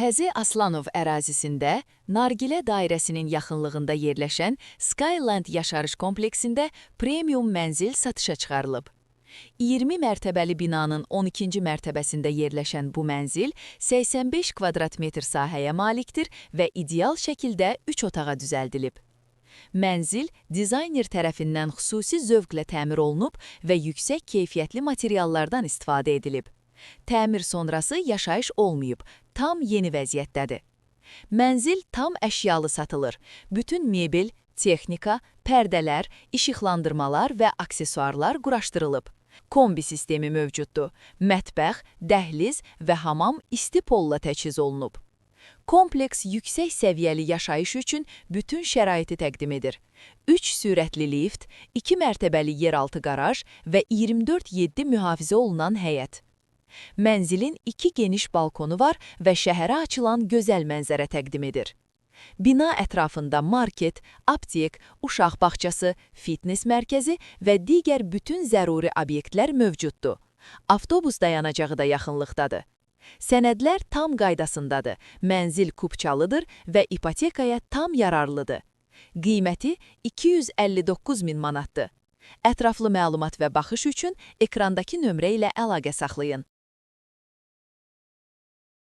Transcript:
Həzi Aslanov ərazisində, Nargilə dairəsinin yaxınlığında yerləşən Skyland yaşarış kompleksində premium mənzil satışa çıxarılıb. 20 mərtəbəli binanın 12-ci mərtəbəsində yerləşən bu mənzil 85 kvadrat metr sahəyə malikdir və ideal şəkildə 3 otağa düzəldilib. Mənzil dizayner tərəfindən xüsusi zövqlə təmir olunub və yüksək keyfiyyətli materiallardan istifadə edilib. Təmir sonrası yaşayış olmayıb, tam yeni vəziyyətdədir. Mənzil tam əşyalı satılır. Bütün mebel, texnika, pərdələr, işıqlandırmalar və aksesuarlar quraşdırılıb. Kombi sistemi mövcuddur. Mətbəx, dəhliz və hamam isti polla təchiz olunub. Kompleks yüksək səviyyəli yaşayış üçün bütün şəraiti təqdim edir. 3 sürətli lift, 2 mərtəbəli yeraltı qaraj və 24/7 mühafizə olunan həyət. Mənzilin 2 geniş balkonu var və şəhərə açılan gözəl mənzərə təqdim edir. Bina ətrafında market, aptek, uşaq bağçası, fitness mərkəzi və digər bütün zəruri obyektlər mövcuddur. Avtobus dayanacağı da yaxınlıqdadır. Sənədlər tam qaydasındadır, mənzil kupçalıdır və ipotekaya tam yararlıdır. Qiyməti 259 min manatdır. Ətraflı məlumat və baxış üçün ekrandakı nömrə ilə əlaqə saxlayın.